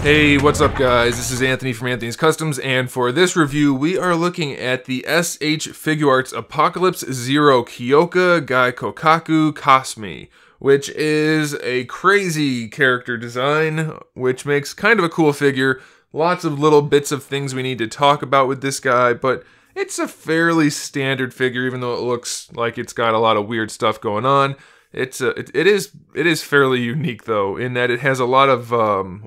Hey, what's up guys? This is Anthony from Anthony's Customs, and for this review, we are looking at the SH Figuarts Apocalypse Zero Kyoka Gai Kokaku Kasumi, which is a crazy character design, which makes kind of a cool figure. Lots of little bits of things we need to talk about with this guy, but it's a fairly standard figure, even though it looks like it's got a lot of weird stuff going on. It is fairly unique though, in that it has a lot of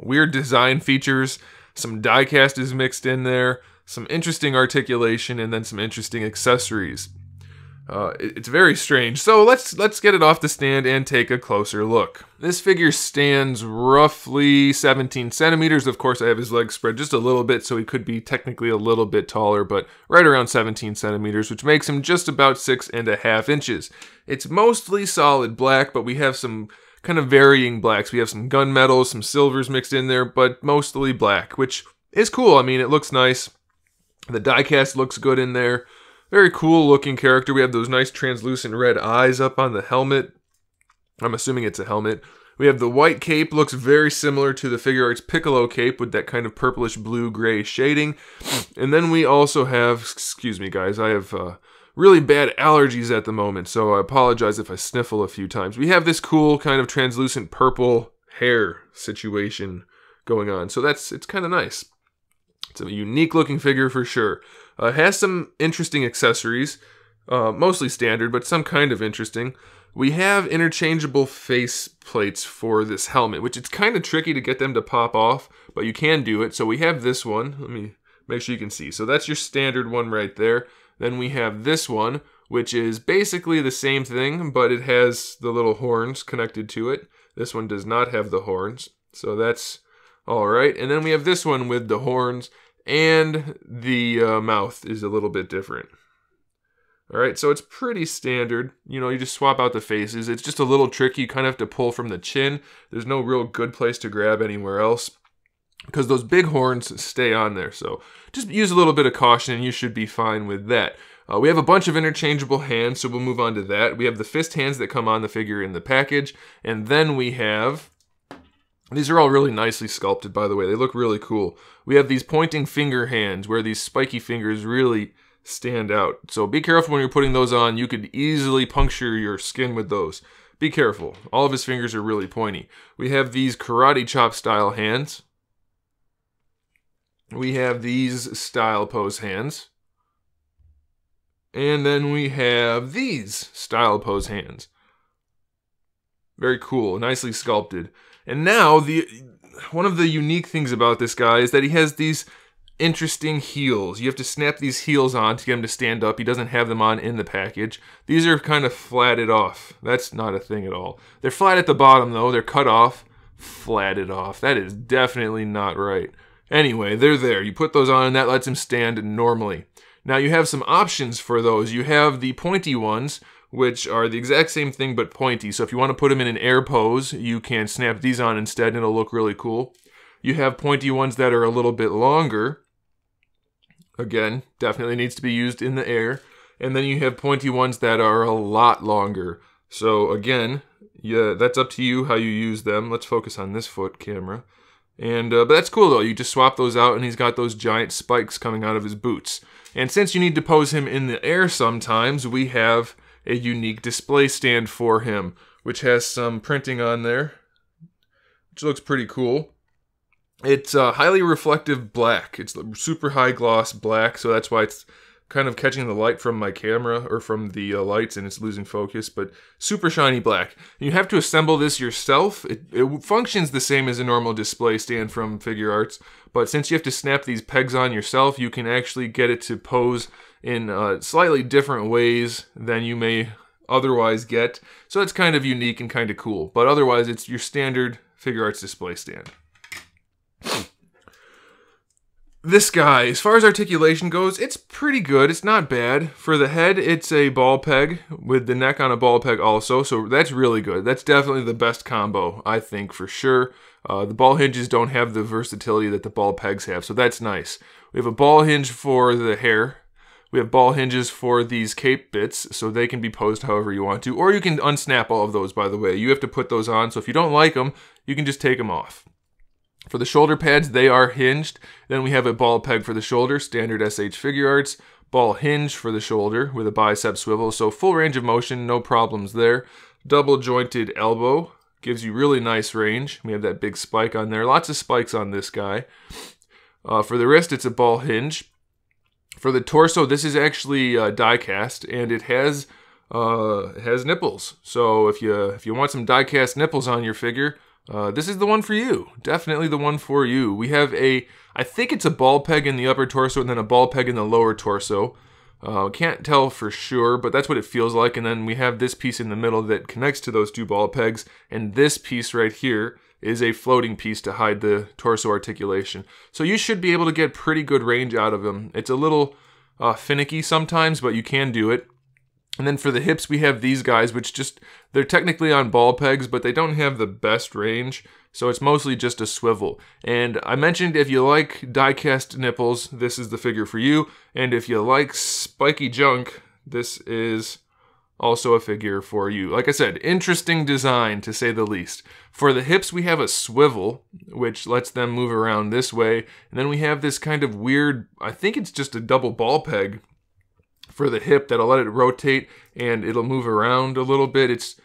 weird design features, some diecast is mixed in there, some interesting articulation, and then some interesting accessories. It's very strange. So let's get it off the stand and take a closer look. This figure stands roughly 17 centimeters. Of course, I have his legs spread just a little bit, so he could be technically a little bit taller, but right around 17 centimeters, which makes him just about 6.5 inches. It's mostly solid black, but we have some kind of varying blacks. We have some gunmetals, some silvers mixed in there, but mostly black, which is cool. I mean, it looks nice. The diecast looks good in there. Very cool looking character. We have those nice translucent red eyes up on the helmet. I'm assuming it's a helmet. We have the white cape, looks very similar to the Figuarts Piccolo cape with that kind of purplish blue-gray shading. And then we also have, excuse me guys, I have really bad allergies at the moment, so I apologize if I sniffle a few times. We have this cool kind of translucent purple hair situation going on, so it's kind of nice. It's a unique looking figure for sure. It has some interesting accessories, mostly standard, but some kind of interesting. We have interchangeable face plates for this helmet, which it's kind of tricky to get them to pop off, but you can do it. So we have this one. Let me make sure you can see. So that's your standard one right there. Then we have this one, which is basically the same thing, but it has the little horns connected to it. This one does not have the horns, so that's all right. And then we have this one with the horns, and the mouth is a little bit different. Alright, so it's pretty standard. You know, you just swap out the faces. It's just a little tricky. You kind of have to pull from the chin. There's no real good place to grab anywhere else, because those big horns stay on there. So just use a little bit of caution and you should be fine with that. We have a bunch of interchangeable hands, so we'll move on to that. We have the fist hands that come on the figure in the package. And then we have... These are all really nicely sculpted, by the way. They look really cool. We have these pointing finger hands where these spiky fingers really stand out. So be careful when you're putting those on. You could easily puncture your skin with those. Be careful. All of his fingers are really pointy. We have these karate chop style hands. We have these style pose hands. And then we have these style pose hands. Very cool, nicely sculpted. And now, one of the unique things about this guy is that he has these interesting heels. You have to snap these heels on to get him to stand up. He doesn't have them on in the package. These are kind of flatted off. That's not a thing at all. They're flat at the bottom, though. They're cut off, flatted off. That is definitely not right. Anyway, they're there. You put those on, and that lets him stand normally. Now, you have some options for those. You have the pointy ones, which are the exact same thing but pointy. So if you want to put them in an air pose, you can snap these on instead and it'll look really cool. You have pointy ones that are a little bit longer. Again, definitely needs to be used in the air. And then you have pointy ones that are a lot longer. So again, yeah, that's up to you how you use them. Let's focus on this foot camera. And but that's cool though. You just swap those out and he's got those giant spikes coming out of his boots. And since you need to pose him in the air sometimes, we have a unique display stand for him, which has some printing on there, which looks pretty cool. It's highly reflective black. It's super high gloss black, so that's why it's kind of catching the light from my camera, or from the lights, and it's losing focus, but super shiny black. You have to assemble this yourself. It functions the same as a normal display stand from Figuarts, but since you have to snap these pegs on yourself, you can actually get it to pose in slightly different ways than you may otherwise get. So it's kind of unique and kind of cool. But otherwise, it's your standard Figuarts display stand. This guy, as far as articulation goes, it's pretty good. It's not bad. For the head, it's a ball peg with the neck on a ball peg also. So that's really good. That's definitely the best combo, I think, for sure. The ball hinges don't have the versatility that the ball pegs have, so that's nice. We have a ball hinge for the hair. We have ball hinges for these cape bits, so they can be posed however you want to. Or you can unsnap all of those, by the way. You have to put those on, so if you don't like them, you can just take them off. For the shoulder pads, they are hinged. Then we have a ball peg for the shoulder, standard SH Figuarts. Ball hinge for the shoulder with a bicep swivel, so full range of motion, no problems there. Double jointed elbow, gives you really nice range. We have that big spike on there. Lots of spikes on this guy. For the wrist, it's a ball hinge. For the torso, this is actually die cast, and it has nipples. So if you want some die cast nipples on your figure, this is the one for you. Definitely the one for you. We have I think it's a ball peg in the upper torso and then a ball peg in the lower torso. Can't tell for sure, but that's what it feels like. And then we have this piece in the middle that connects to those two ball pegs. And this piece right here is a floating piece to hide the torso articulation. So you should be able to get pretty good range out of them. It's a little finicky sometimes, but you can do it. And then for the hips, we have these guys, which they're technically on ball pegs, but they don't have the best range. So it's mostly just a swivel. And I mentioned if you like die-cast nipples, this is the figure for you. And if you like spiky junk, this is also a figure for you. Like I said, interesting design to say the least. For the hips, we have a swivel, which lets them move around this way. And then we have this kind of weird, I think it's just a double ball peg for the hip that'll let it rotate and it'll move around a little bit. It's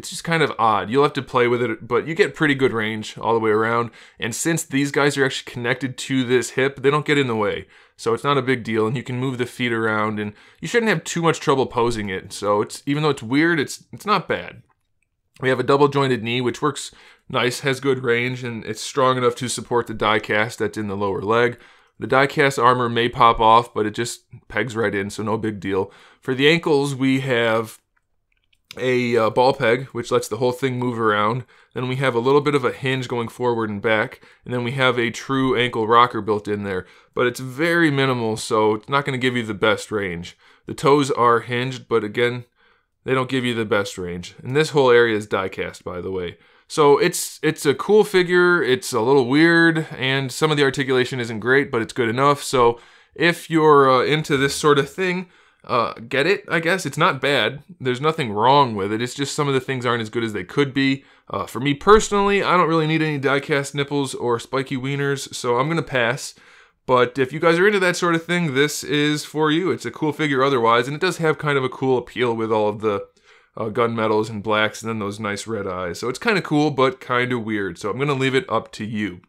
just kind of odd. You'll have to play with it, but you get pretty good range all the way around. And since these guys are actually connected to this hip, they don't get in the way. So it's not a big deal, and you can move the feet around, and you shouldn't have too much trouble posing it. So even though it's weird, it's not bad. We have a double jointed knee, which works nice, has good range, and it's strong enough to support the die cast that's in the lower leg. The die cast armor may pop off, but it just pegs right in, so no big deal. For the ankles, we have a ball peg, which lets the whole thing move around. Then we have a little bit of a hinge going forward and back. And then we have a true ankle rocker built in there. But it's very minimal, so it's not going to give you the best range. The toes are hinged, but again, they don't give you the best range. And this whole area is die cast, by the way. So it's a cool figure, it's a little weird, and some of the articulation isn't great, but it's good enough. So if you're into this sort of thing, get it, I guess. It's not bad. There's nothing wrong with it. It's just some of the things aren't as good as they could be. For me personally, I don't really need any die-cast nipples or spiky wieners, so I'm going to pass. But if you guys are into that sort of thing, this is for you. It's a cool figure otherwise, and it does have kind of a cool appeal with all of the gunmetals and blacks and then those nice red eyes. So it's kind of cool, but kind of weird. So I'm going to leave it up to you.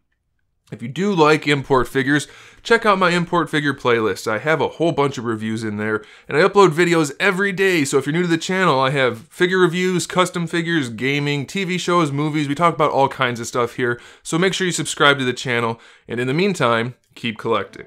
If you do like import figures, check out my import figure playlist. I have a whole bunch of reviews in there, and I upload videos every day. So if you're new to the channel, I have figure reviews, custom figures, gaming, TV shows, movies. We talk about all kinds of stuff here. So make sure you subscribe to the channel. And in the meantime, keep collecting.